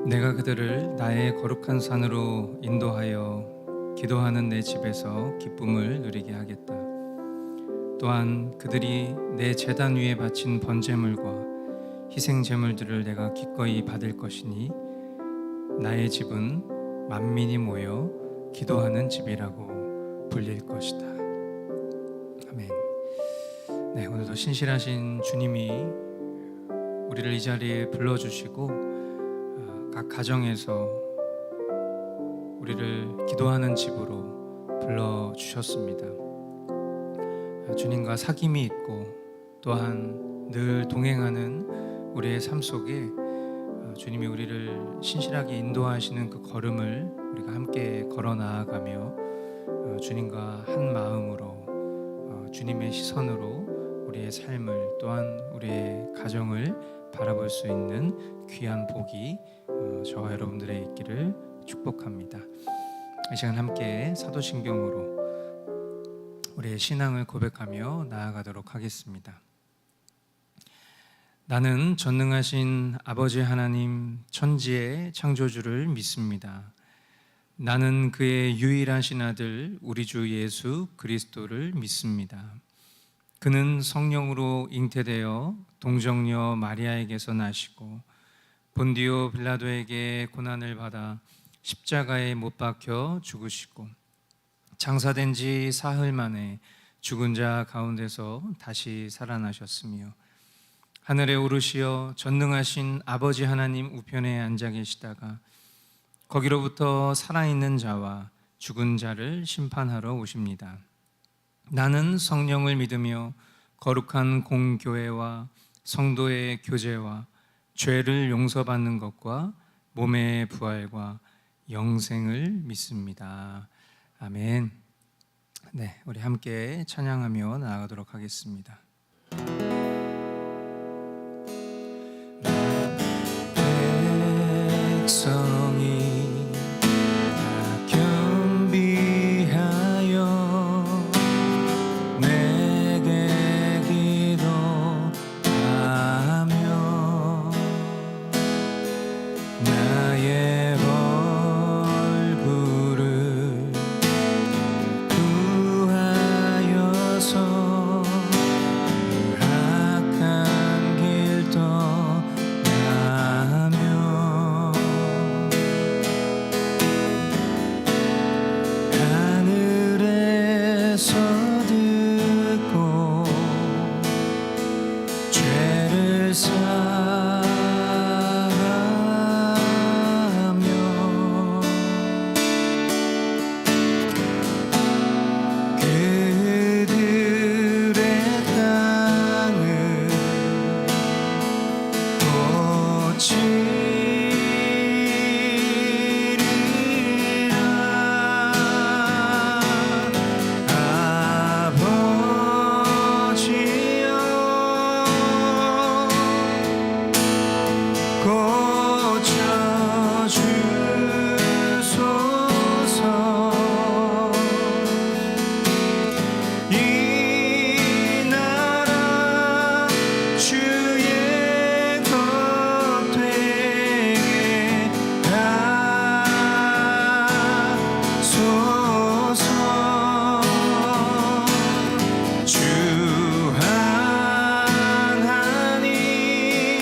내가 그들을 나의 거룩한 산으로 인도하여 기도하는 내 집에서 기쁨을 누리게 하겠다. 또한 그들이 내 제단 위에 바친 번제물과 희생 제물들을 내가 기꺼이 받을 것이니 나의 집은 만민이 모여 기도하는 집이라고 불릴 것이다. 아멘. 네, 오늘도 신실하신 주님이 우리를 이 자리에 불러주시고 각 가정에서 우리를 기도하는 집으로 불러주셨습니다. 주님과 사귐이 있고 또한 늘 동행하는 우리의 삶 속에 주님이 우리를 신실하게 인도하시는 그 걸음을 우리가 함께 걸어 나아가며 주님과 한 마음으로 주님의 시선으로 우리의 삶을 또한 우리의 가정을 바라볼 수 있는 귀한 복이 저와 여러분들의 있기를 축복합니다. 이 시간 함께 사도신경으로 우리의 신앙을 고백하며 나아가도록 하겠습니다. 나는 전능하신 아버지 하나님 천지의 창조주를 믿습니다. 나는 그의 유일하신 아들 우리 주 예수 그리스도를 믿습니다. 그는 성령으로 잉태되어 동정녀 마리아에게서 나시고 본디오 빌라도에게 고난을 받아 십자가에 못 박혀 죽으시고 장사된 지 사흘 만에 죽은 자 가운데서 다시 살아나셨으며 하늘에 오르시어 전능하신 아버지 하나님 우편에 앉아 계시다가 거기로부터 살아있는 자와 죽은 자를 심판하러 오십니다. 나는 성령을 믿으며 거룩한 공교회와 성도의 교제와 죄를 용서받는 것과 몸의 부활과 영생을 믿습니다. 아멘. 네, 우리 함께 찬양하며 나아가도록 하겠습니다. 백성이 다 겸비하여 내게 기도하며 나의 얼굴을 구하여서 악한 길 떠나며 하늘에서 듣고 죄를 사하며 그들의 땅을 고치리라. 아버지여 고쳐주소서. 이 나라 주의 것 되게 하소서. 주 하나님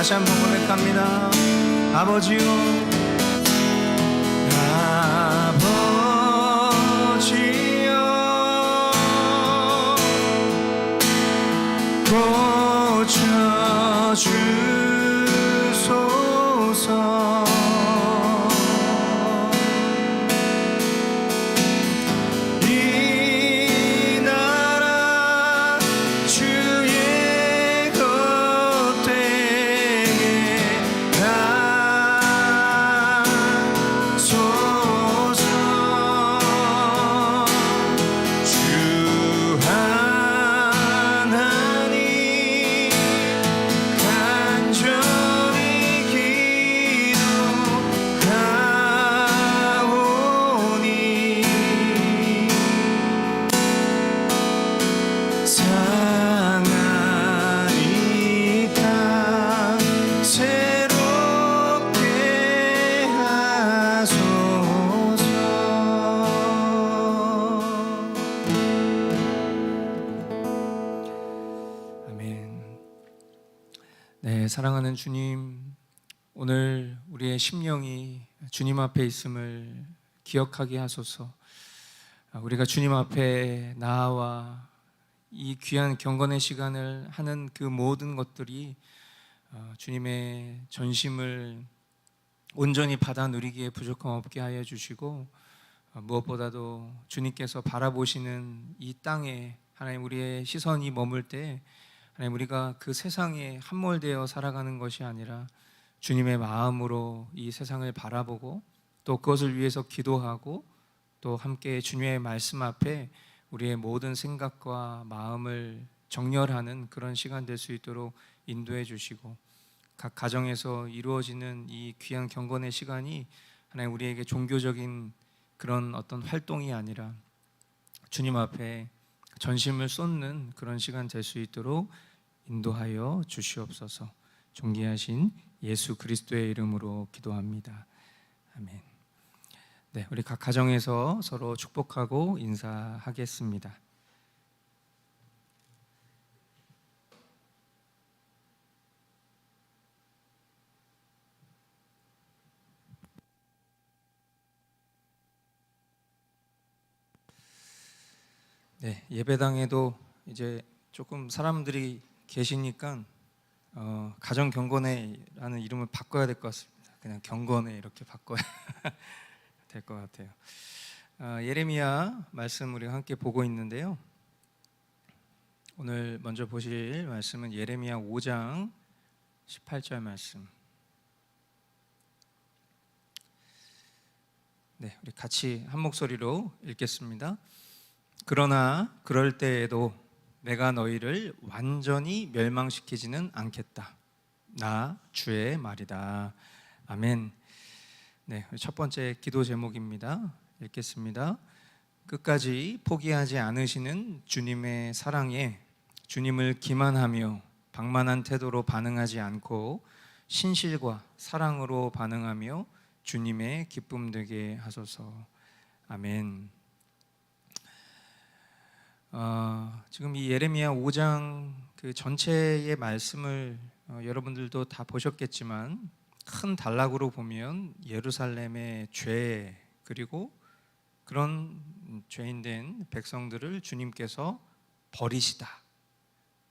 다시 한번 고백합니다. 아버지요, 고쳐주소서. 이 나라 주의 것 되게 하소서. 주 하나님 간절히 기도하오니 상하리 땅 새롭게 하소서. 아멘. 네, 사랑하는 주님, 오늘 우리의 심령이 주님 앞에 있음을 기억하게 하소서. 우리가 주님 앞에 나와 이 귀한 경건의 시간을 하는 그 모든 것들이 주님의 전심을 온전히 받아 누리기에 부족함 없게 하여 주시고, 무엇보다도 주님께서 바라보시는 이 땅에 하나님 우리의 시선이 머물 때 하나님 우리가 그 세상에 함몰되어 살아가는 것이 아니라 주님의 마음으로 이 세상을 바라보고 또 그것을 위해서 기도하고 또 함께 주님의 말씀 앞에 우리의 모든 생각과 마음을 정렬하는 그런 시간 될 수 있도록 인도해 주시고, 각 가정에서 이루어지는 이 귀한 경건의 시간이 하나님 우리에게 종교적인 그런 어떤 활동이 아니라 주님 앞에 전심을 쏟는 그런 시간 될 수 있도록 인도하여 주시옵소서. 존귀하신 예수 그리스도의 이름으로 기도합니다. 아멘. 네, 우리 각 가정에서 서로 축복하고 인사하겠습니다. 네, 예배당에도 이제 조금 사람들이 계시니까 가정 경건회라는 이름을 바꿔야 될 것 같습니다. 그냥 경건회 이렇게 바꿔야 될 것 같아요. 예레미야 말씀 우리가 함께 보고 있는데요. 오늘 먼저 보실 말씀은 예레미야 5장 18절 말씀. 네, 우리 같이 한 목소리로 읽겠습니다. 그러나 그럴 때에도 내가 너희를 완전히 멸망시키지는 않겠다. 나 주의 말이다. 아멘. 네, 첫 번째 기도 제목입니다. 읽겠습니다. 끝까지 포기하지 않으시는 주님의 사랑에 주님을 기만하며 방만한 태도로 반응하지 않고 신실과 사랑으로 반응하며 주님의 기쁨 되게 하소서. 아멘. 지금 이 예레미야 5장 그 전체의 말씀을 여러분들도 다 보셨겠지만 큰 단락으로 보면 예루살렘의 죄 그리고 그런 죄인된 백성들을 주님께서 버리시다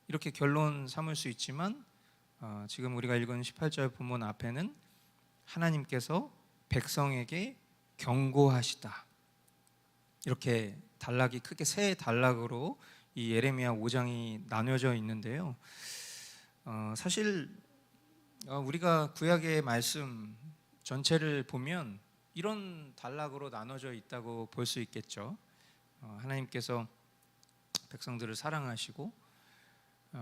이렇게 결론 삼을 수 있지만 지금 우리가 읽은 18절 본문 앞에는 하나님께서 백성에게 경고하시다 이렇게 단락이 크게 세 단락으로 이 예레미야 5장이 나뉘어져 있는데요. 사실 우리가 구약의 말씀 전체를 보면 이런 단락으로 나눠져 있다고 볼 수 있겠죠. 하나님께서 백성들을 사랑하시고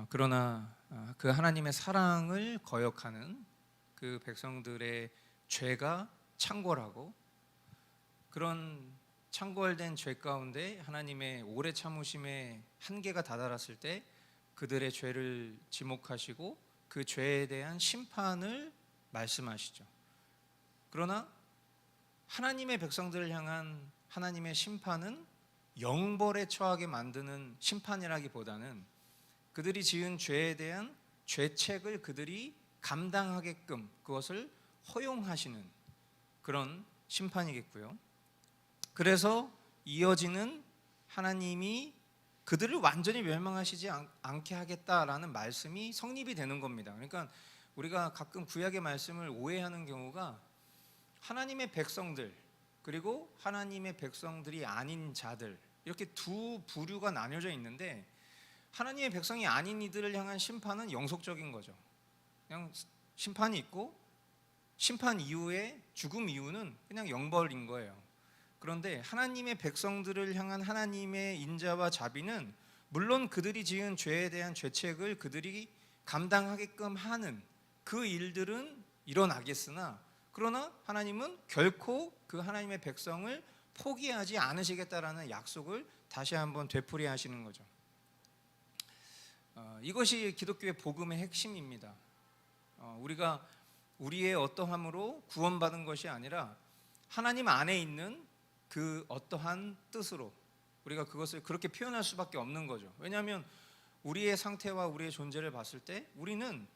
그러나 그 하나님의 사랑을 거역하는 그 백성들의 죄가 창궐하고 그런 창궐된 죄 가운데 하나님의 오래 참으심의 한계가 다다랐을 때 그들의 죄를 지목하시고 그 죄에 대한 심판을 말씀하시죠. 그러나 하나님의 백성들을 향한 하나님의 심판은 영벌에 처하게 만드는 심판이라기보다는 그들이 지은 죄에 대한 죄책을 그들이 감당하게끔 그것을 허용하시는 그런 심판이겠고요. 그래서 이어지는 하나님이 그들을 완전히 멸망하시지 않게 하겠다라는 말씀이 성립이 되는 겁니다. 그러니까 우리가 가끔 구약의 말씀을 오해하는 경우가 하나님의 백성들 그리고 하나님의 백성들이 아닌 자들 이렇게 두 부류가 나뉘어져 있는데 하나님의 백성이 아닌 이들을 향한 심판은 영속적인 거죠. 그냥 심판이 있고 심판 이후에 죽음 이후는 그냥 영벌인 거예요. 그런데 하나님의 백성들을 향한 하나님의 인자와 자비는 물론 그들이 지은 죄에 대한 죄책을 그들이 감당하게끔 하는 그 일들은 일어나겠으나 그러나 하나님은 결코 그 하나님의 백성을 포기하지 않으시겠다라는 약속을 다시 한번 되풀이하시는 거죠. 이것이 기독교의 복음의 핵심입니다. 우리가 우리의 어떠함으로 구원받은 것이 아니라 하나님 안에 있는 그 어떠한 뜻으로 우리가 그것을 그렇게 표현할 수밖에 없는 거죠. 왜냐하면 우리의 상태와 우리의 존재를 봤을 때 우리는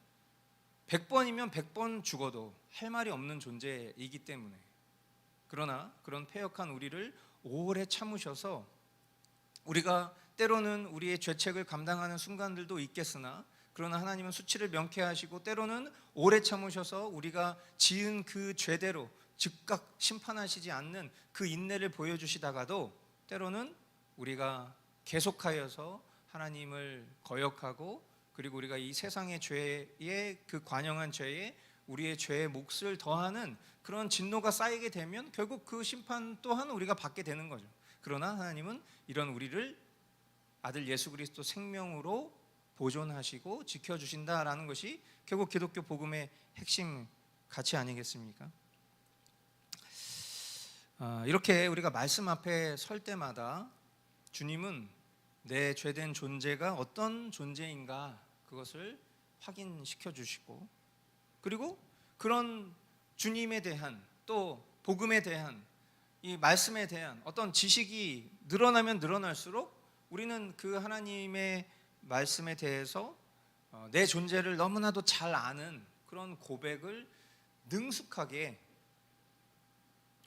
100번이면 100번 죽어도 할 말이 없는 존재이기 때문에 그러나 그런 패역한 우리를 오래 참으셔서 우리가 때로는 우리의 죄책을 감당하는 순간들도 있겠으나 그러나 하나님은 수치를 명쾌하시고 때로는 오래 참으셔서 우리가 지은 그 죄대로 즉각 심판하시지 않는 그 인내를 보여주시다가도 때로는 우리가 계속하여서 하나님을 거역하고 그리고 우리가 이 세상의 죄에 그 관영한 죄에 우리의 죄의 몫을 더하는 그런 진노가 쌓이게 되면 결국 그 심판 또한 우리가 받게 되는 거죠. 그러나 하나님은 이런 우리를 아들 예수 그리스도 생명으로 보존하시고 지켜주신다라는 것이 결국 기독교 복음의 핵심 가치 아니겠습니까? 이렇게 우리가 말씀 앞에 설 때마다 주님은 내 죄된 존재가 어떤 존재인가 그것을 확인시켜 주시고 그리고 그런 주님에 대한 또 복음에 대한 이 말씀에 대한 어떤 지식이 늘어나면 늘어날수록 우리는 그 하나님의 말씀에 대해서 내 존재를 너무나도 잘 아는 그런 고백을 능숙하게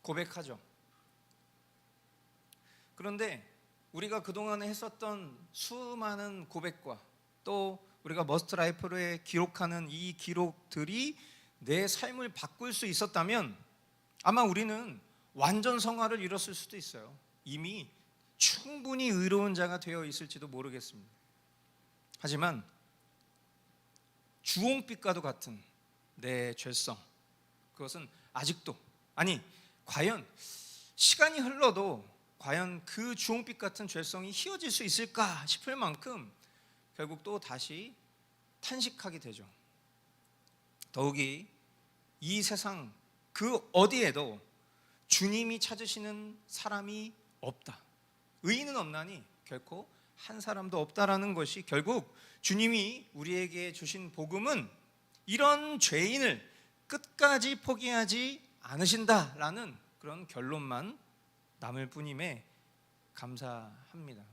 고백하죠. 그런데 우리가 그동안에 했었던 수많은 고백과 또 우리가 머스트 라이프에 기록하는 이 기록들이 내 삶을 바꿀 수 있었다면 아마 우리는 완전 성화를 이뤘을 수도 있어요. 이미 충분히 의로운 자가 되어 있을지도 모르겠습니다. 하지만 주홍빛과도 같은 내 죄성 그것은 아직도 과연 시간이 흘러도 과연 그 주홍빛 같은 죄성이 희어질 수 있을까 싶을 만큼 결국 또 다시 탄식하게 되죠. 더욱이 이 세상 그 어디에도 주님이 찾으시는 사람이 없다. 의인은 없나니 결코 한 사람도 없다라는 것이 결국 주님이 우리에게 주신 복음은 이런 죄인을 끝까지 포기하지 않으신다라는 그런 결론만 남을 뿐임에 감사합니다.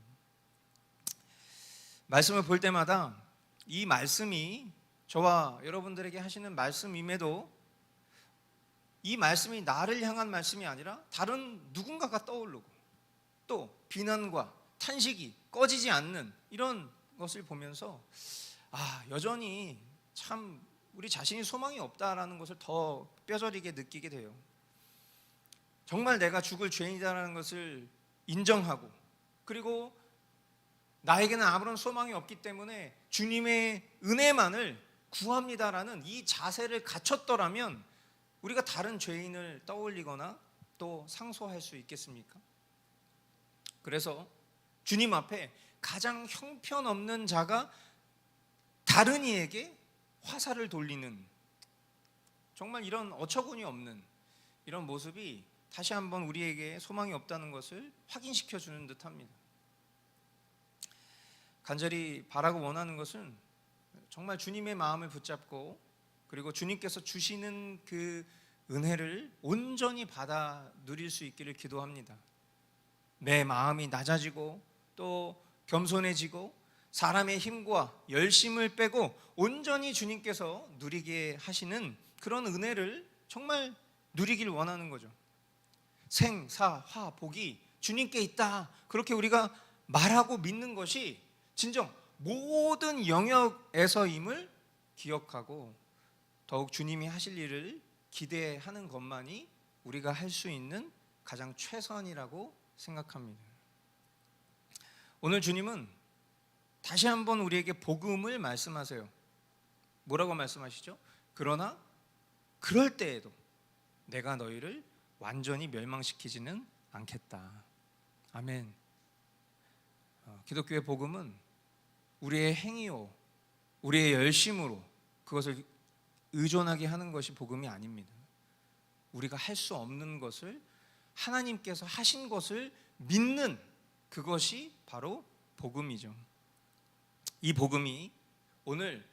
말씀을 볼 때마다 이 말씀이 저와 여러분들에게 하시는 말씀임에도 이 말씀이 나를 향한 말씀이 아니라 다른 누군가가 떠오르고 또 비난과 탄식이 꺼지지 않는 이런 것을 보면서 여전히 참 우리 자신이 소망이 없다라는 것을 더 뼈저리게 느끼게 돼요. 정말 내가 죽을 죄인이다라는 것을 인정하고 그리고 나에게는 아무런 소망이 없기 때문에 주님의 은혜만을 구합니다라는 이 자세를 갖췄더라면 우리가 다른 죄인을 떠올리거나 또 상소할 수 있겠습니까? 그래서 주님 앞에 가장 형편없는 자가 다른 이에게 화살을 돌리는 정말 이런 어처구니 없는 이런 모습이 다시 한번 우리에게 소망이 없다는 것을 확인시켜 주는 듯합니다. 간절히 바라고 원하는 것은 정말 주님의 마음을 붙잡고 그리고 주님께서 주시는 그 은혜를 온전히 받아 누릴 수 있기를 기도합니다. 내 마음이 낮아지고 또 겸손해지고 사람의 힘과 열심을 빼고 온전히 주님께서 누리게 하시는 그런 은혜를 정말 누리길 원하는 거죠. 생, 사, 화, 복이 주님께 있다, 그렇게 우리가 말하고 믿는 것이 진정 모든 영역에서임을 기억하고 더욱 주님이 하실 일을 기대하는 것만이 우리가 할 수 있는 가장 최선이라고 생각합니다. 오늘 주님은 다시 한번 우리에게 복음을 말씀하세요. 뭐라고 말씀하시죠? 그러나 그럴 때에도 내가 너희를 완전히 멸망시키지는 않겠다. 아멘. 기독교의 복음은 우리의 행위요, 우리의 열심으로 그것을 의존하게 하는 것이 복음이 아닙니다. 우리가 할 수 없는 것을 하나님께서 하신 것을 믿는 그것이 바로 복음이죠. 이 복음이 오늘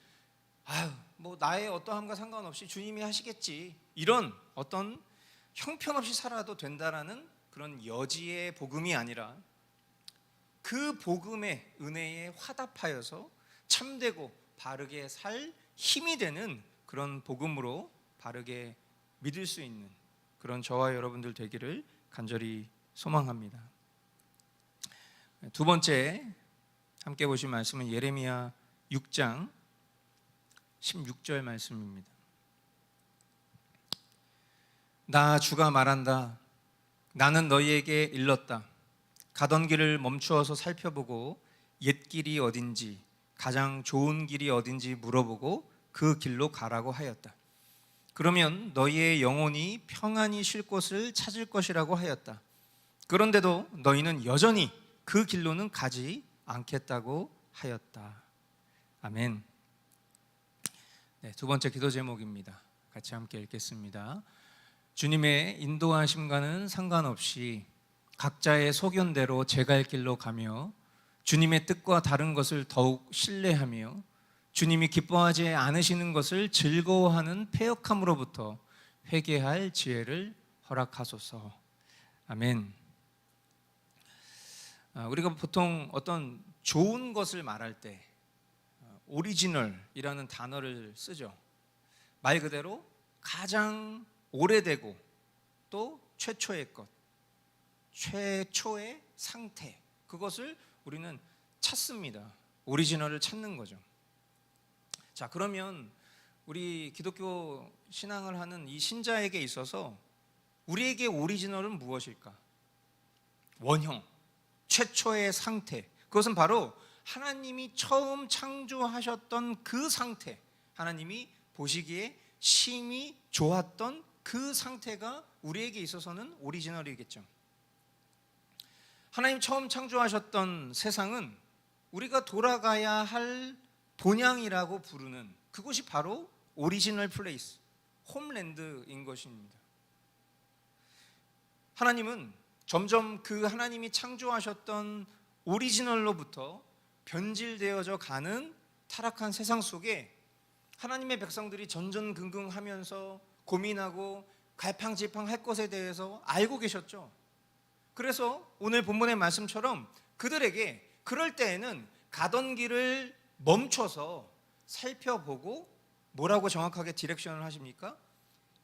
뭐 나의 어떠함과 상관없이 주님이 하시겠지, 이런 어떤 형편없이 살아도 된다라는 그런 여지의 복음이 아니라 그 복음의 은혜에 화답하여서 참되고 바르게 살 힘이 되는 그런 복음으로 바르게 믿을 수 있는 그런 저와 여러분들 되기를 간절히 소망합니다. 두 번째 함께 보실 말씀은 예레미야 6장 16절 말씀입니다. 나 주가 말한다. 나는 너희에게 일렀다. 가던 길을 멈추어서 살펴보고 옛 길이 어딘지 가장 좋은 길이 어딘지 물어보고 그 길로 가라고 하였다. 그러면 너희의 영혼이 평안히 쉴 곳을 찾을 것이라고 하였다. 그런데도 너희는 여전히 그 길로는 가지 않겠다고 하였다. 아멘. 네, 두 번째 기도 제목입니다. 같이 함께 읽겠습니다. 주님의 인도하심과는 상관없이 각자의 소견대로 제 갈 길로 가며 주님의 뜻과 다른 것을 더욱 신뢰하며 주님이 기뻐하지 않으시는 것을 즐거워하는 패역함으로부터 회개할 지혜를 허락하소서. 아멘. 우리가 보통 어떤 좋은 것을 말할 때 오리지널이라는 단어를 쓰죠. 말 그대로 가장 오래되고 또 최초의 것, 최초의 상태, 그것을 우리는 찾습니다. 오리지널을 찾는 거죠. 자, 그러면 우리 기독교 신앙을 하는 이 신자에게 있어서 우리에게 오리지널은 무엇일까? 원형, 최초의 상태, 그것은 바로 하나님이 처음 창조하셨던 그 상태, 하나님이 보시기에 심히 좋았던 그 상태가 우리에게 있어서는 오리지널이겠죠. 하나님 처음 창조하셨던 세상은 우리가 돌아가야 할 본향이라고 부르는 그곳이 바로 오리지널 플레이스, 홈랜드인 것입니다. 하나님은 점점 그 하나님이 창조하셨던 오리지널로부터 변질되어져 가는 타락한 세상 속에 하나님의 백성들이 전전긍긍하면서 고민하고 갈팡질팡할 것에 대해서 알고 계셨죠. 그래서 오늘 본문의 말씀처럼 그들에게 그럴 때에는 가던 길을 멈춰서 살펴보고 뭐라고 정확하게 디렉션을 하십니까?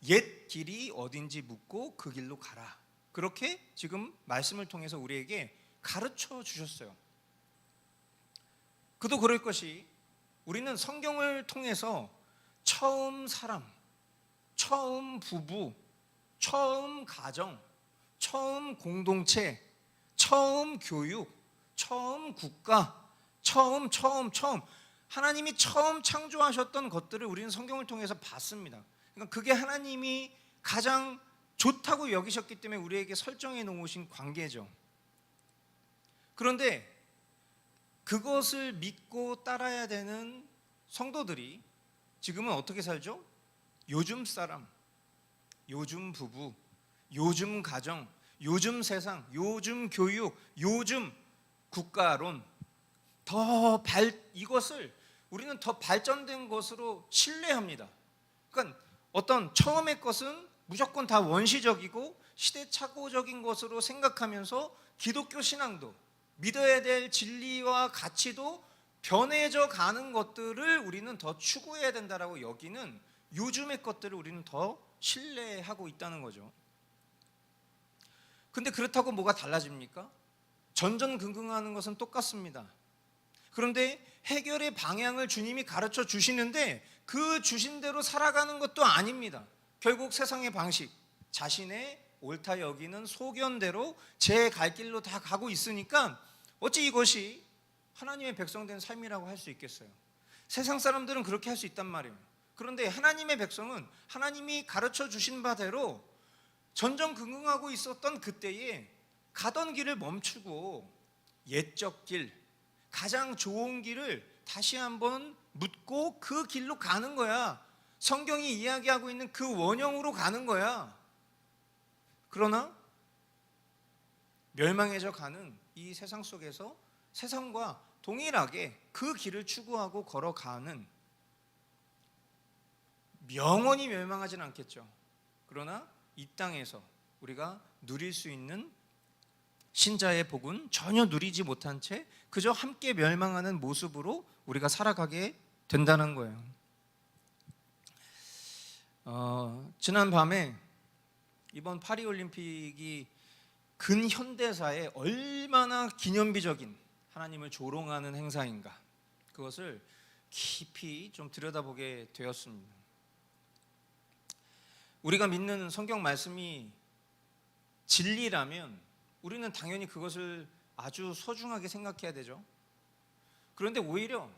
옛 길이 어딘지 묻고 그 길로 가라. 그렇게 지금 말씀을 통해서 우리에게 가르쳐 주셨어요. 그도 그럴 것이 우리는 성경을 통해서 처음 사람, 처음 부부, 처음 가정, 처음 공동체, 처음 교육, 처음 국가, 처음 하나님이 처음 창조하셨던 것들을 우리는 성경을 통해서 봤습니다. 그러니까 그게 하나님이 가장 좋다고 여기셨기 때문에 우리에게 설정해 놓으신 관계죠. 그런데 그것을 믿고 따라야 되는 성도들이 지금은 어떻게 살죠? 요즘 사람, 요즘 부부, 요즘 가정, 요즘 세상, 요즘 교육, 요즘 국가론, 이것을 우리는 더 발전된 것으로 신뢰합니다. 그러니까 어떤 처음의 것은 무조건 다 원시적이고 시대착오적인 것으로 생각하면서 기독교 신앙도 믿어야 될 진리와 가치도 변해져 가는 것들을 우리는 더 추구해야 된다라고 여기는 요즘의 것들을 우리는 더 신뢰하고 있다는 거죠. 근데 그렇다고 뭐가 달라집니까? 전전긍긍하는 것은 똑같습니다. 그런데 해결의 방향을 주님이 가르쳐 주시는데 그 주신 대로 살아가는 것도 아닙니다. 결국 세상의 방식, 자신의 옳다 여기는 소견대로 제 갈 길로 다 가고 있으니까 어찌 이것이 하나님의 백성된 삶이라고 할 수 있겠어요? 세상 사람들은 그렇게 할 수 있단 말이에요. 그런데 하나님의 백성은 하나님이 가르쳐 주신 바대로 전전긍긍하고 있었던 그때에 가던 길을 멈추고 옛적 길, 가장 좋은 길을 다시 한번 묻고 그 길로 가는 거야. 성경이 이야기하고 있는 그 원형으로 가는 거야. 그러나 멸망해져 가는 이 세상 속에서 세상과 동일하게 그 길을 추구하고 걸어가는, 영원히 멸망하지는 않겠죠. 그러나 이 땅에서 우리가 누릴 수 있는 신자의 복은 전혀 누리지 못한 채 그저 함께 멸망하는 모습으로 우리가 살아가게 된다는 거예요. 지난 밤에 이번 파리올림픽이 근현대사에 얼마나 기념비적인 하나님을 조롱하는 행사인가, 그것을 깊이 좀 들여다보게 되었습니다. 우리가 믿는 성경 말씀이 진리라면 우리는 당연히 그것을 아주 소중하게 생각해야 되죠. 그런데 오히려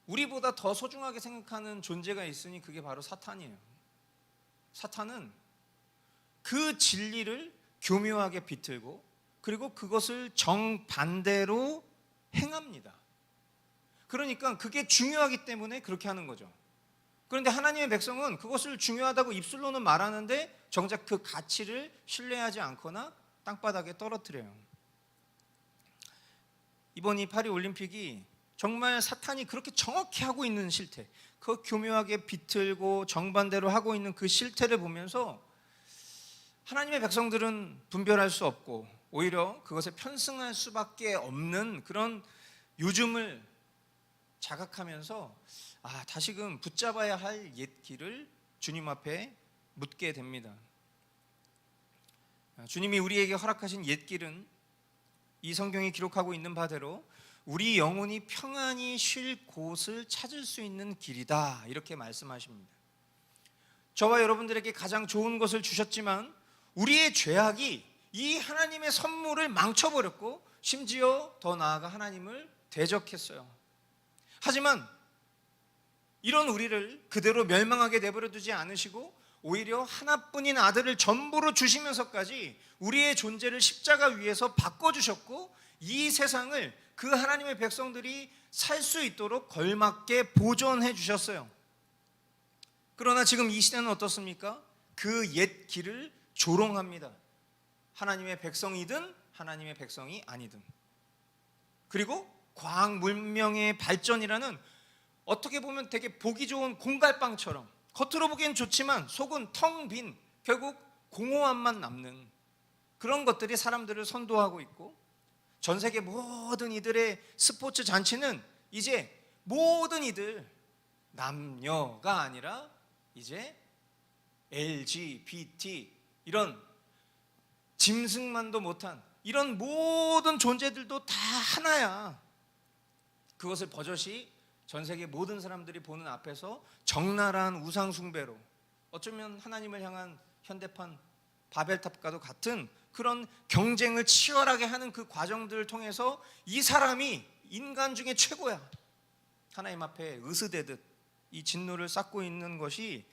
우리보다 더 소중하게 생각하는 존재가 있으니 그게 바로 사탄이에요. 사탄은 그 진리를 교묘하게 비틀고 그리고 그것을 정반대로 행합니다. 그러니까 그게 중요하기 때문에 그렇게 하는 거죠. 그런데 하나님의 백성은 그것을 중요하다고 입술로는 말하는데 정작 그 가치를 신뢰하지 않거나 땅바닥에 떨어뜨려요. 이번 이 파리올림픽이 정말 사탄이 그렇게 정확히 하고 있는 실태, 그 교묘하게 비틀고 정반대로 하고 있는 그 실태를 보면서 하나님의 백성들은 분별할 수 없고 오히려 그것에 편승할 수밖에 없는 그런 요즘을 자각하면서 다시금 붙잡아야 할 옛 길을 주님 앞에 묻게 됩니다. 주님이 우리에게 허락하신 옛 길은 이 성경이 기록하고 있는 바대로 우리 영혼이 평안히 쉴 곳을 찾을 수 있는 길이다, 이렇게 말씀하십니다. 저와 여러분들에게 가장 좋은 것을 주셨지만 우리의 죄악이 이 하나님의 선물을 망쳐버렸고 심지어 더 나아가 하나님을 대적했어요. 하지만 이런 우리를 그대로 멸망하게 내버려 두지 않으시고 오히려 하나뿐인 아들을 전부로 주시면서까지 우리의 존재를 십자가 위에서 바꿔주셨고 이 세상을 그 하나님의 백성들이 살 수 있도록 걸맞게 보존해 주셨어요. 그러나 지금 이 시대는 어떻습니까? 그 옛 길을 조롱합니다. 하나님의 백성이든 하나님의 백성이 아니든. 그리고 과학 문명의 발전이라는 어떻게 보면 되게 보기 좋은 공갈빵처럼 겉으로 보기엔 좋지만 속은 텅 빈, 결국 공허함만 남는 그런 것들이 사람들을 선도하고 있고, 전 세계 모든 이들의 스포츠 잔치는 이제 모든 이들, 남녀가 아니라 이제 LGBT, 이런 짐승만도 못한 이런 모든 존재들도 다 하나야. 그것을 버젓이 전 세계 모든 사람들이 보는 앞에서 적나라한 우상 숭배로, 어쩌면 하나님을 향한 현대판 바벨탑과도 같은 그런 경쟁을 치열하게 하는 그 과정들을 통해서 이 사람이 인간 중에 최고야, 하나님 앞에 으스대듯 이 진노를 쌓고 있는 것이,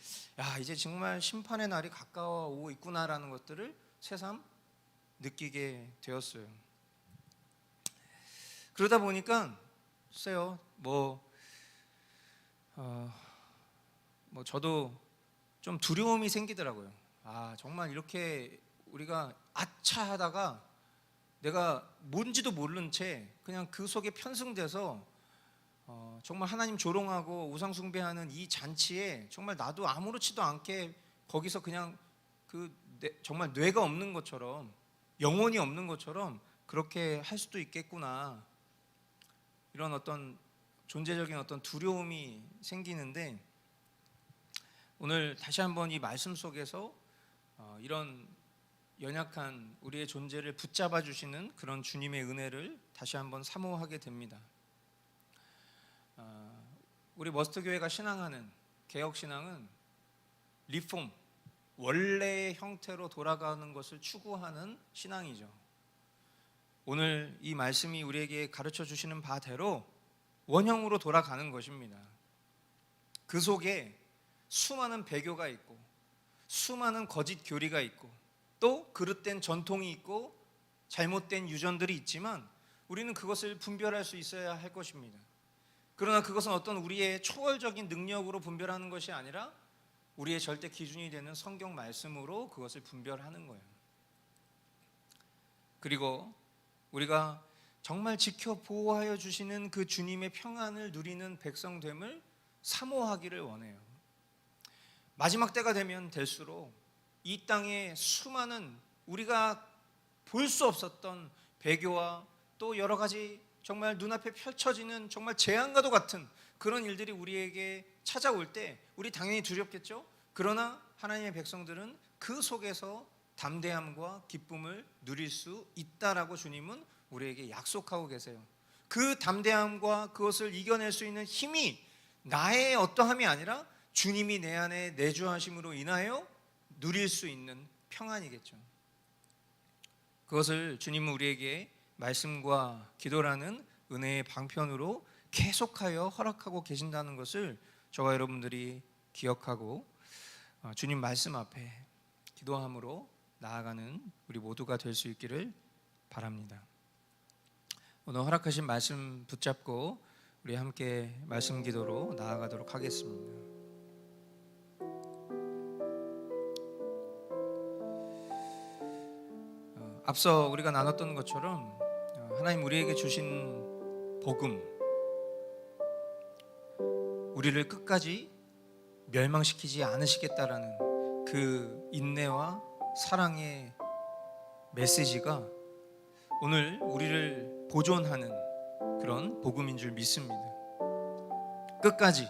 이제 정말 심판의 날이 가까워오고 있구나라는 것들을 새삼 느끼게 되었어요. 그러다 보니까 글쎄요, 저도 좀 두려움이 생기더라고요. 정말 이렇게 우리가 아차하다가 내가 뭔지도 모르는 채 그냥 그 속에 편승돼서 정말 하나님 조롱하고 우상 숭배하는 이 잔치에 정말 나도 아무렇지도 않게 거기서 그냥 정말 뇌가 없는 것처럼, 영혼이 없는 것처럼 그렇게 할 수도 있겠구나, 이런 어떤 존재적인 어떤 두려움이 생기는데, 오늘 다시 한번 이 말씀 속에서 이런 연약한 우리의 존재를 붙잡아 주시는 그런 주님의 은혜를 다시 한번 사모하게 됩니다. 우리 머스트 교회가 신앙하는 개혁 신앙은 리폼, 원래의 형태로 돌아가는 것을 추구하는 신앙이죠. 오늘 이 말씀이 우리에게 가르쳐 주시는 바대로 원형으로 돌아가는 것입니다. 그 속에 수많은 배교가 있고, 수많은 거짓 교리가 있고, 또 그릇된 전통이 있고, 잘못된 유전들이 있지만 우리는 그것을 분별할 수 있어야 할 것입니다. 그러나 그것은 어떤 우리의 초월적인 능력으로 분별하는 것이 아니라 우리의 절대 기준이 되는 성경 말씀으로 그것을 분별하는 거예요. 그리고 우리가 정말 지켜 보호하여 주시는 그 주님의 평안을 누리는 백성됨을 사모하기를 원해요. 마지막 때가 되면 될수록 이 땅에 수많은 우리가 볼 수 없었던 배교와 또 여러 가지 정말 눈앞에 펼쳐지는 정말 재앙과도 같은 그런 일들이 우리에게 찾아올 때 우리 당연히 두렵겠죠. 그러나 하나님의 백성들은 그 속에서 담대함과 기쁨을 누릴 수 있다라고 주님은 우리에게 약속하고 계세요. 그 담대함과 그것을 이겨낼 수 있는 힘이 나의 어떠함이 아니라 주님이 내 안에 내주하심으로 인하여 누릴 수 있는 평안이겠죠. 그것을 주님은 우리에게 말씀과 기도라는 은혜의 방편으로 계속하여 허락하고 계신다는 것을 저와 여러분들이 기억하고 주님 말씀 앞에 기도함으로 나아가는 우리 모두가 될 수 있기를 바랍니다. 오늘 허락하신 말씀 붙잡고 우리 함께 말씀 기도로 나아가도록 하겠습니다. 앞서 우리가 나눴던 것처럼 하나님 우리에게 주신 복음, 우리를 끝까지 멸망시키지 않으시겠다라는 그 인내와 사랑의 메시지가 오늘 우리를 보존하는 그런 복음인 줄 믿습니다. 끝까지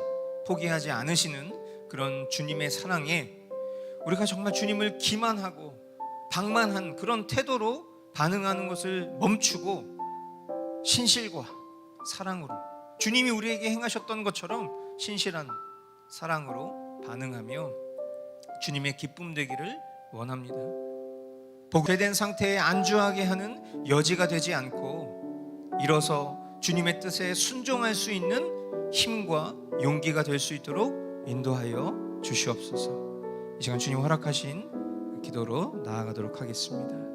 포기하지 않으시는 그런 주님의 사랑에 우리가 정말 주님을 기만하고 방만한 그런 태도로 반응하는 것을 멈추고 신실과 사랑으로 주님이 우리에게 행하셨던 것처럼 신실한 사랑으로 반응하며 주님의 기쁨 되기를 원합니다. 복되된 상태에 안주하게 하는 여지가 되지 않고 일어서 주님의 뜻에 순종할 수 있는 힘과 용기가 될 수 있도록 인도하여 주시옵소서. 이 시간 주님 허락하신 기도로 나아가도록 하겠습니다.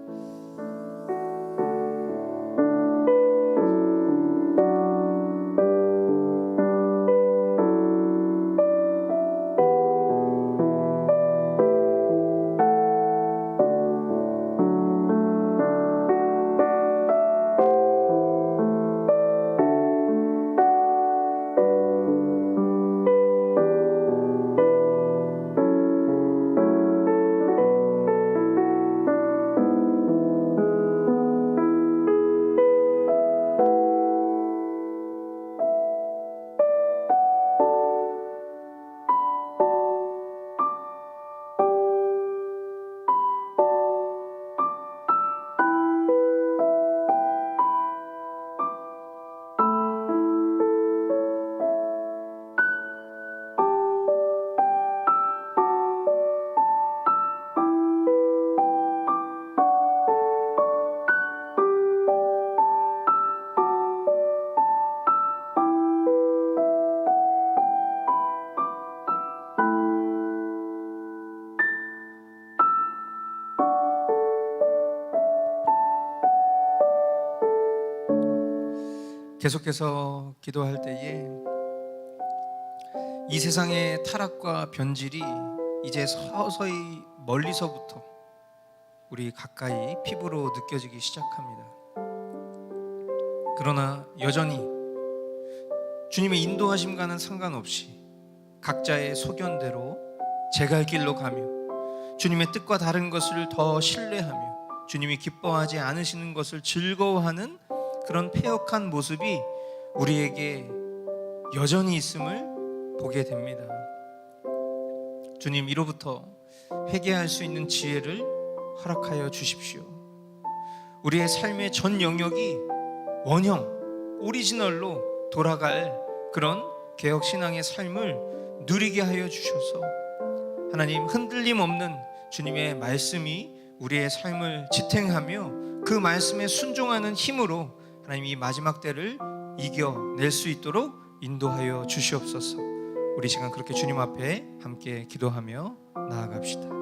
계속해서 기도할 때에 이 세상의 타락과 변질이 이제 서서히 멀리서부터 우리 가까이 피부로 느껴지기 시작합니다. 그러나 여전히 주님의 인도하심과는 상관없이 각자의 소견대로 제 갈 길로 가며 주님의 뜻과 다른 것을 더 신뢰하며 주님이 기뻐하지 않으시는 것을 즐거워하는 그런 패역한 모습이 우리에게 여전히 있음을 보게 됩니다. 주님, 이로부터 회개할 수 있는 지혜를 허락하여 주십시오. 우리의 삶의 전 영역이 원형, 오리지널로 돌아갈 그런 개혁신앙의 삶을 누리게 하여 주셔서 하나님, 흔들림 없는 주님의 말씀이 우리의 삶을 지탱하며 그 말씀에 순종하는 힘으로 하나님, 이 마지막 때를 이겨낼 수 있도록 인도하여 주시옵소서. 우리 시간 그렇게 주님 앞에 함께 기도하며 나아갑시다.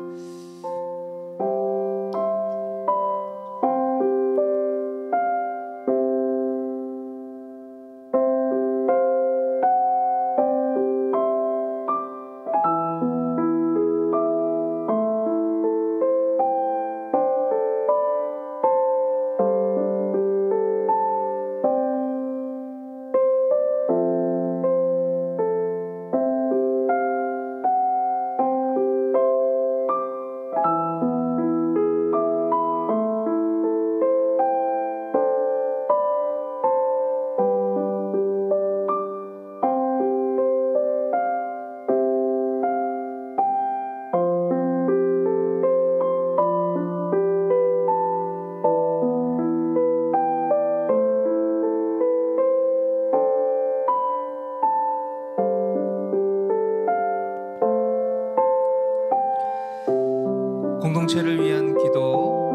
공동체를 위한 기도,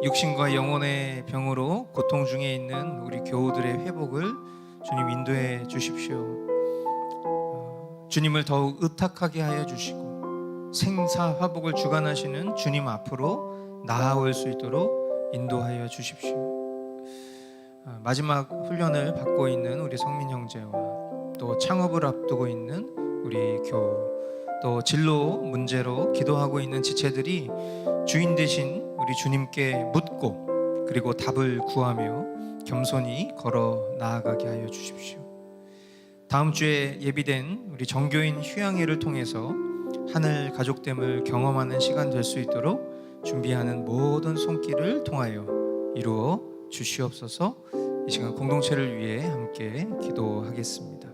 육신과 영혼의 병으로 고통 중에 있는 우리 교우들의 회복을 주님 인도해 주십시오. 주님을 더욱 의탁하게 하여 주시고 생사화복을 주관하시는 주님 앞으로 나아올 수 있도록 인도하여 주십시오. 마지막 훈련을 받고 있는 우리 성민 형제와 또 창업을 앞두고 있는 우리 교우, 또 진로 문제로 기도하고 있는 지체들이 주인 되신 우리 주님께 묻고 그리고 답을 구하며 겸손히 걸어 나아가게 하여 주십시오. 다음 주에 예비된 우리 정교인 휴양회를 통해서 하늘 가족됨을 경험하는 시간 될 수 있도록 준비하는 모든 손길을 통하여 이루어 주시옵소서. 이 시간 공동체를 위해 함께 기도하겠습니다.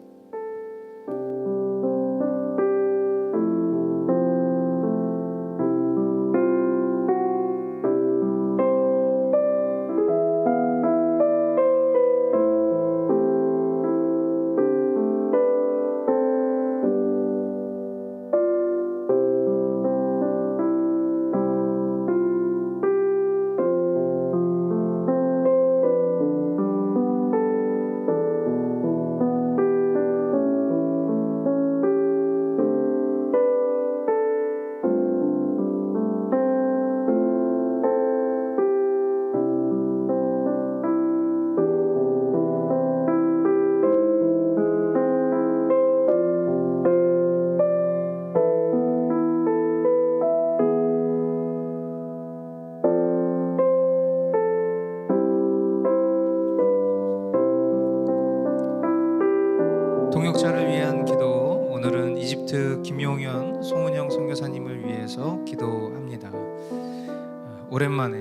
동역자를 위한 기도, 오늘은 이집트 김용현, 송은영 선교사님을 위해서 기도합니다. 오랜만에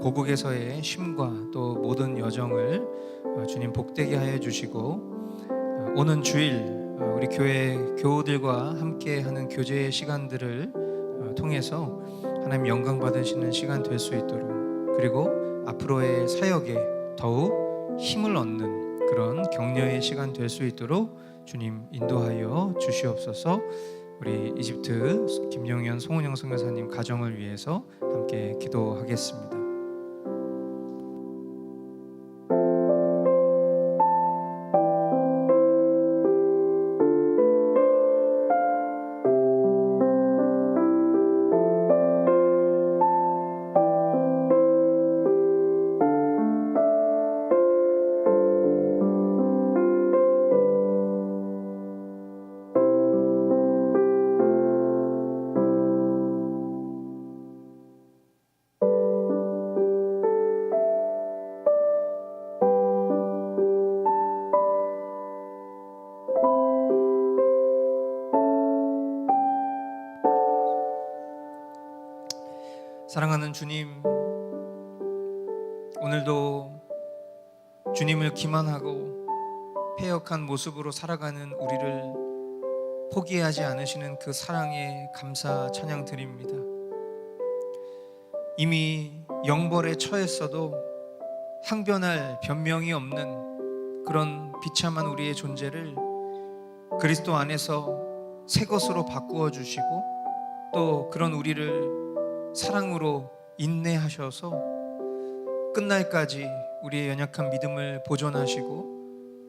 고국에서의 쉼과 또 모든 여정을 주님 복되게 하여 주시고, 오는 주일 우리 교회 교우들과 함께하는 교제의 시간들을 통해서 하나님 영광 받으시는 시간 될 수 있도록, 그리고 앞으로의 사역에 더욱 힘을 얻는 그런 격려의 시간 될 수 있도록 주님 인도하여 주시옵소서. 우리 이집트 김용현, 송은영 선교사님 가정을 위해서 함께 기도하겠습니다. 사랑하는 주님, 오늘도 주님을 기만하고 패역한 모습으로 살아가는 우리를 포기하지 않으시는 그 사랑에 감사 찬양 드립니다. 이미 영벌에 처했어도 항변할 변명이 없는 그런 비참한 우리의 존재를 그리스도 안에서 새 것으로 바꾸어 주시고, 또 그런 우리를 사랑으로 인내하셔서 끝날까지 우리의 연약한 믿음을 보존하시고,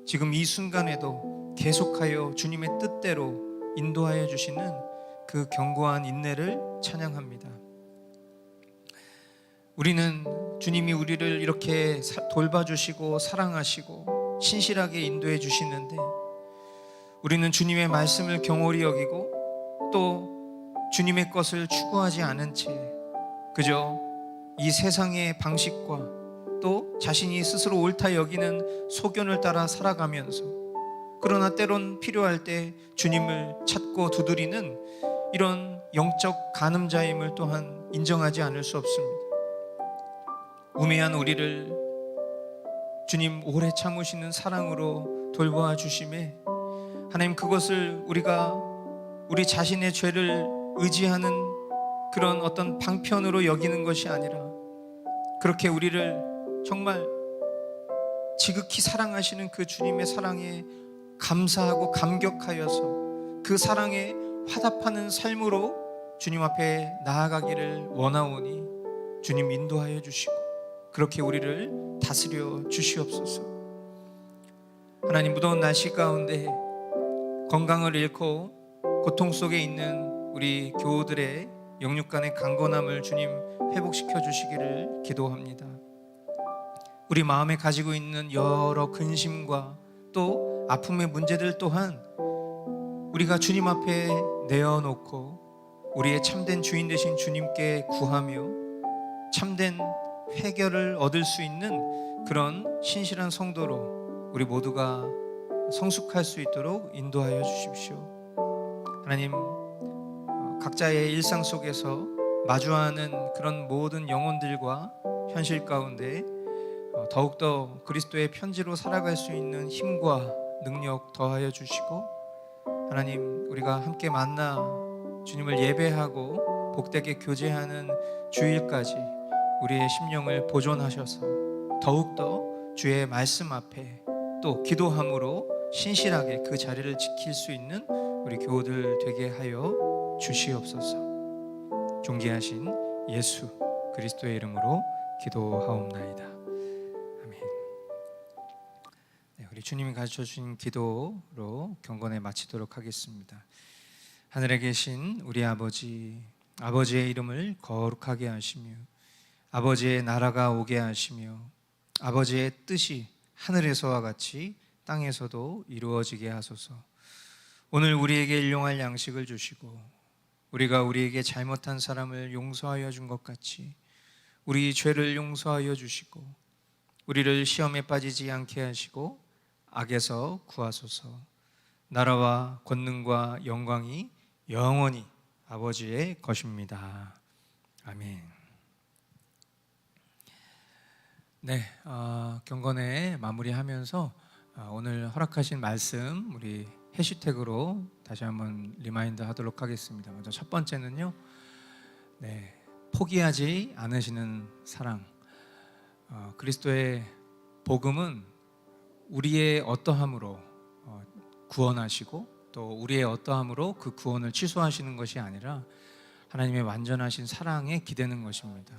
지금 이 순간에도 계속하여 주님의 뜻대로 인도하여 주시는 그 견고한 인내를 찬양합니다. 우리는 주님이 우리를 이렇게 돌봐주시고 사랑하시고 신실하게 인도해 주시는데, 우리는 주님의 말씀을 경홀히 여기고 또 주님의 것을 추구하지 않은 채 그저 이 세상의 방식과 또 자신이 스스로 옳다 여기는 소견을 따라 살아가면서, 그러나 때론 필요할 때 주님을 찾고 두드리는 이런 영적 간음자임을 또한 인정하지 않을 수 없습니다. 우매한 우리를 주님 오래 참으시는 사랑으로 돌보아 주심에, 하나님 그것을 우리가 우리 자신의 죄를 의지하는 그런 어떤 방편으로 여기는 것이 아니라, 그렇게 우리를 정말 지극히 사랑하시는 그 주님의 사랑에 감사하고 감격하여서 그 사랑에 화답하는 삶으로 주님 앞에 나아가기를 원하오니 주님 인도하여 주시고 그렇게 우리를 다스려 주시옵소서. 하나님, 무더운 날씨 가운데 건강을 잃고 고통 속에 있는 우리 교우들의 영육간의 강건함을 주님 회복시켜 주시기를 기도합니다. 우리 마음에 가지고 있는 여러 근심과 또 아픔의 문제들 또한 우리가 주님 앞에 내어놓고 우리의 참된 주인 되신 주님께 구하며 참된 해결을 얻을 수 있는 그런 신실한 성도로 우리 모두가 성숙할 수 있도록 인도하여 주십시오. 하나님, 각자의 일상 속에서 마주하는 그런 모든 영혼들과 현실 가운데 더욱더 그리스도의 편지로 살아갈 수 있는 힘과 능력 더하여 주시고, 하나님, 우리가 함께 만나 주님을 예배하고 복되게 교제하는 주일까지 우리의 심령을 보존하셔서 더욱더 주의 말씀 앞에 또 기도함으로 신실하게 그 자리를 지킬 수 있는 우리 교우들 되게 하여 주시옵소서. 존귀하신 예수 그리스도의 이름으로 기도하옵나이다. 아멘. 네, 우리 주님이 가르쳐 주신 기도로 경건에 마치도록 하겠습니다. 하늘에 계신 우리 아버지, 아버지의 이름을 거룩하게 하시며 아버지의 나라가 오게 하시며 아버지의 뜻이 하늘에서와 같이 땅에서도 이루어지게 하소서. 오늘 우리에게 일용할 양식을 주시고 우리가 우리에게 잘못한 사람을 용서하여 준 것 같이 우리 죄를 용서하여 주시고 우리를 시험에 빠지지 않게 하시고 악에서 구하소서. 나라와 권능과 영광이 영원히 아버지의 것입니다. 아멘. 네, 경건에 마무리하면서 오늘 허락하신 말씀 우리 해시태그로 다시 한번 리마인드 하도록 하겠습니다. 먼저 첫 번째는요, 네, 포기하지 않으시는 사랑. 그리스도의 복음은 우리의 어떠함으로 구원하시고 또 우리의 어떠함으로 그 구원을 취소하시는 것이 아니라 하나님의 완전하신 사랑에 기대는 것입니다.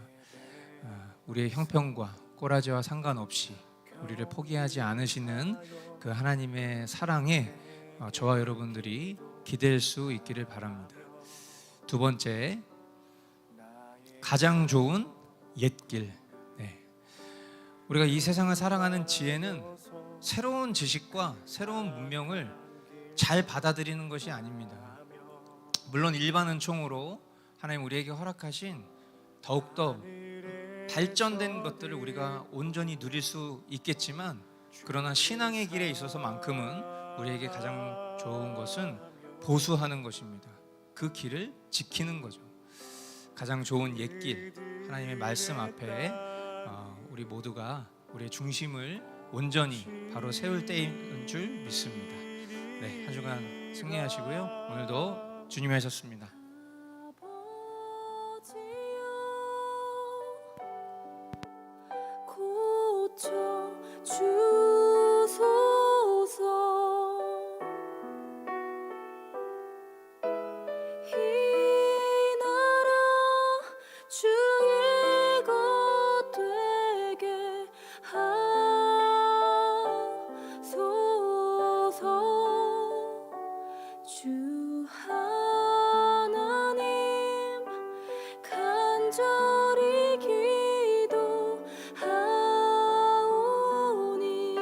우리의 형편과 꼬라지와 상관없이 우리를 포기하지 않으시는 그 하나님의 사랑에 저와 여러분들이 기댈 수 있기를 바랍니다. 두 번째, 가장 좋은 옛길. 네. 우리가 이 세상을 살아가는 지혜는 새로운 지식과 새로운 문명을 잘 받아들이는 것이 아닙니다. 물론 일반 은총으로 하나님 우리에게 허락하신 더욱더 발전된 것들을 우리가 온전히 누릴 수 있겠지만, 그러나 신앙의 길에 있어서만큼은 우리에게 가장 좋은 것은 보수하는 것입니다. 그 길을 지키는 거죠. 가장 좋은 옛길, 하나님의 말씀 앞에 우리 모두가 우리의 중심을 온전히 바로 세울 때인 줄 믿습니다. 네, 한 주간 승리하시고요. 오늘도 주님이 하셨습니다. 고쳐 주소서. 이 나라 주의 것 되게 하소서. 주 하나님 간절히 기도하오니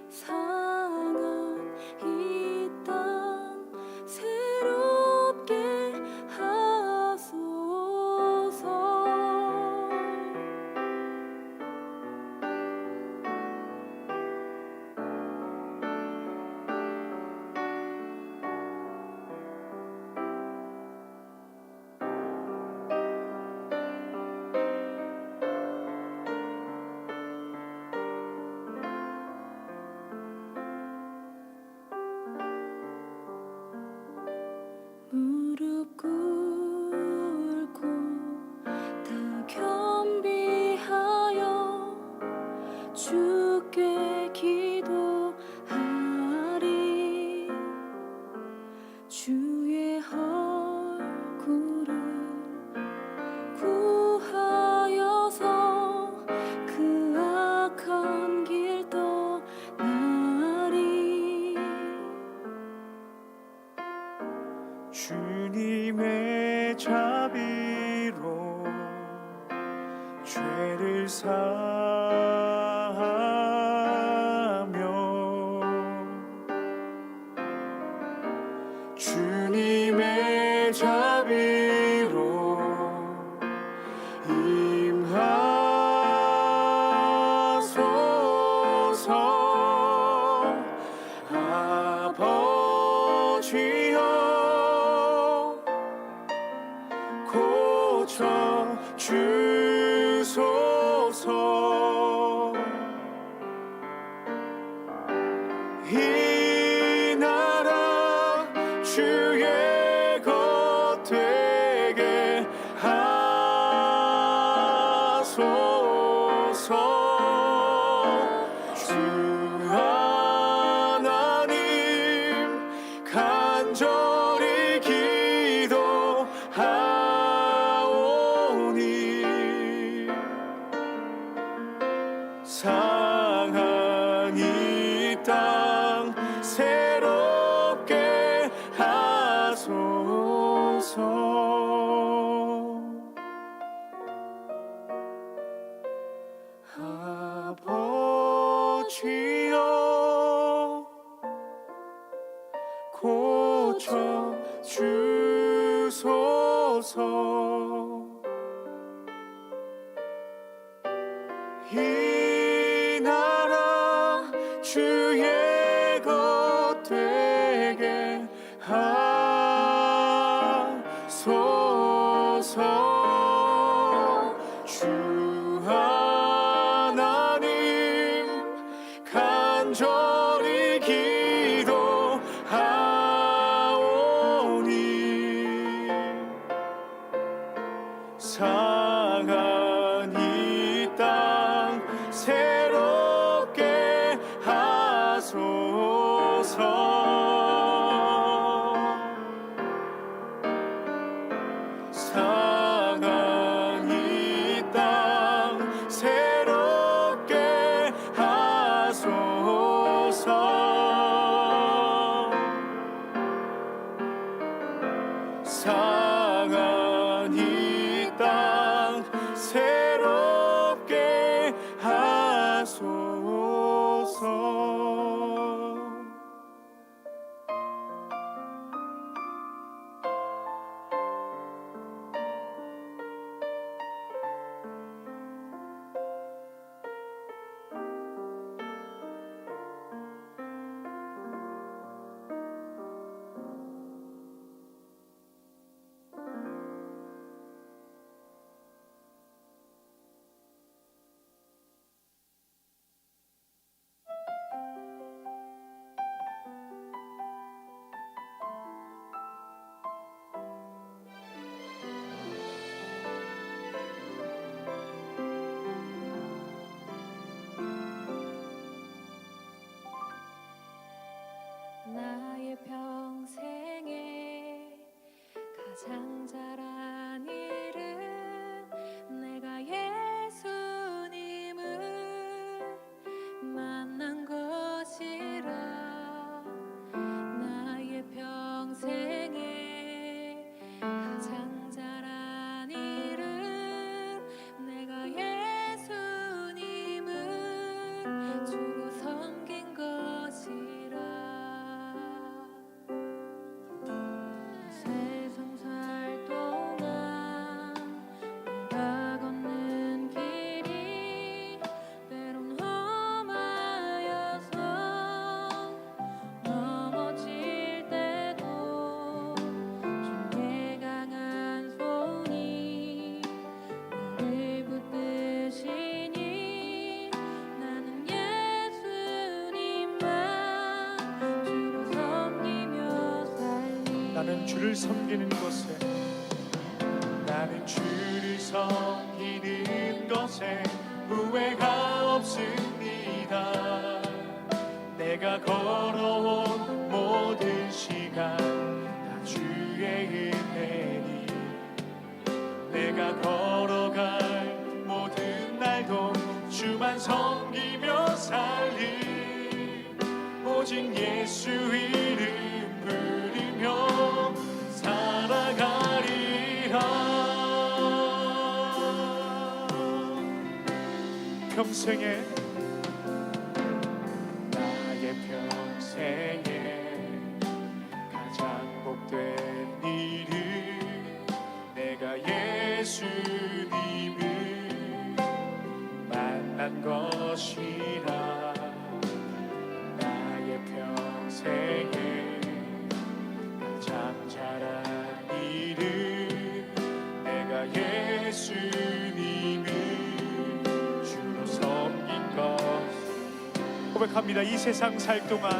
상한 이 땅 새롭게 하소서. 무릎 꿇고 다 겸비하여 주께 기도하리. 주의 얼굴을 구하여서 그 악한 길 떠나리. 주님의 자비로 죄를 사하며 주님의 자비로 임하소서. 아버지여 고쳐 주소서. 이 나라 주의 것 되게 하소서. 주 하나님 간절히 기도하오니 상한 이 땅 새롭게 하소서. 아버지여 고쳐 주소서. 이 나라 주의 것 되게 하소서. 주 하나님 간절히 기도하오니 상한 이 땅 새롭게 하소서. 상한 이 땅 새롭게 하소서. 상한 이 땅 새롭게 하소서. 나를 붙드시니 나는 예수님만 주로 섬기며 살리. 나는 주를 섬기는 것에 나는 주를 섬기는 것에 후회가 없습니다. 내가 걸어온 모든 시간 다 주의 은혜니 내가 걸어갈 모든 날도 주만 섬기며 살리 오직 예수 이름 부르며 살아가리라. 평생에 나의 평생에 가장 복된 일은 내가 예수님을 만난 것이라. 나의 평생에 가장 잘한 일은 내가 예수님을 주로 섬긴 것. 고백합니다. 이 세상 살 동안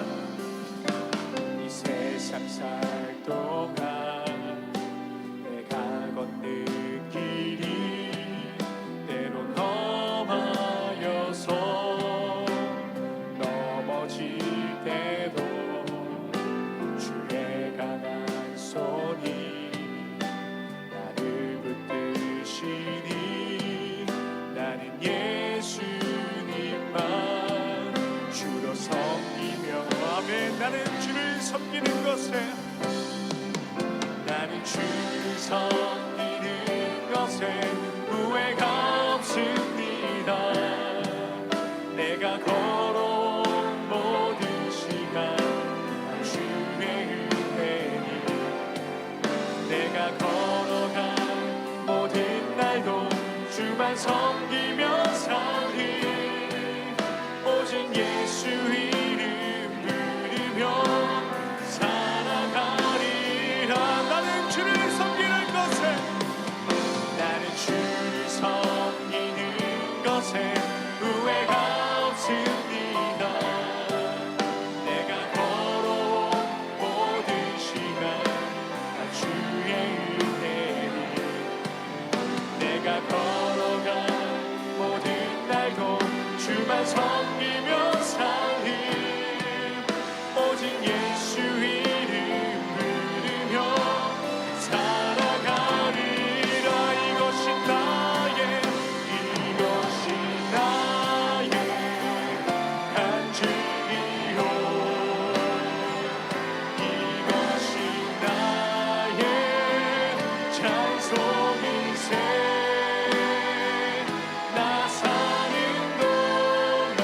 이 세상 살 동안 내가 걷는 길이 때론 험하여서 넘어질 때도 주의 강한 손이 나를 붙드시니 나는 예수님만 주로 섬기며 아멘. 나는 주를 섬기는 것에 나는 주를 섬기는 것에 후회가 없습니다. 내가 걸어온 모든 시간 다 주의 은혜니 내가 걸어간 모든 날도 주만 섬기며 살리 오직 예수 이름 부르며 살아가리라. 나는 주를 섬기는 것에 나는 주를 섬기는 것에 후회가 없습니다. 내가 걸어온 모든 시간 다 주의 은혜니 내가 걸어간 모든 날도 주만 섬기며 살리 오직 예수 이름 부르며 살아가리라. 이것이 나의 간증이요 이것이 나의 찬송이세. 나 사는 동안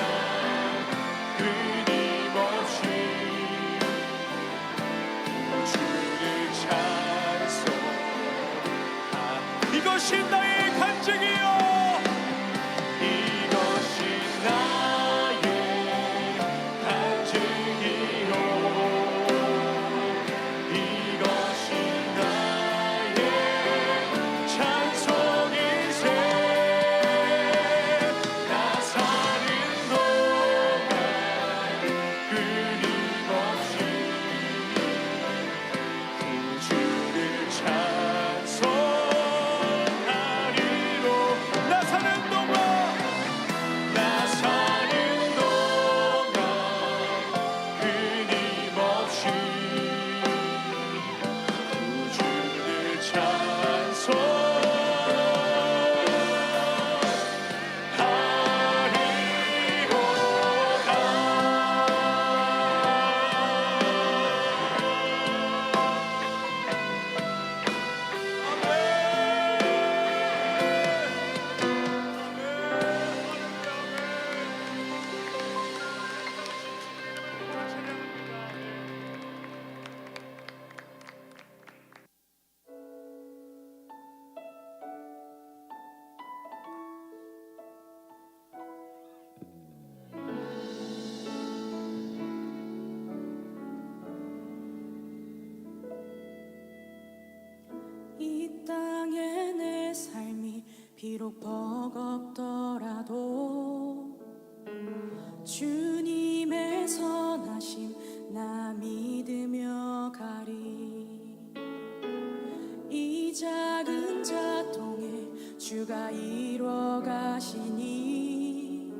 비록 버겁더라도 주님의 선하심 나 믿으며 가리. 이 작은 자통에 주가 이루어 가시니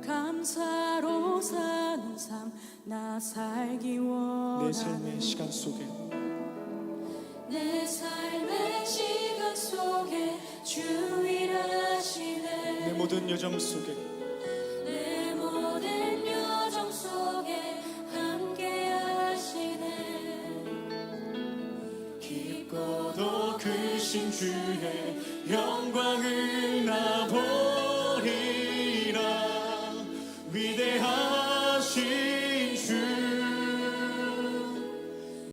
감사로 사는 삶 나 살기 원하네. 내 삶의 시간 속에 내 삶의 시간 속에 주 일하시네. 내 모든 여정 속에 내 모든 여정 속에 함께 하시네. 깊고도 크신 주의 영광을 나 보리라. 위대한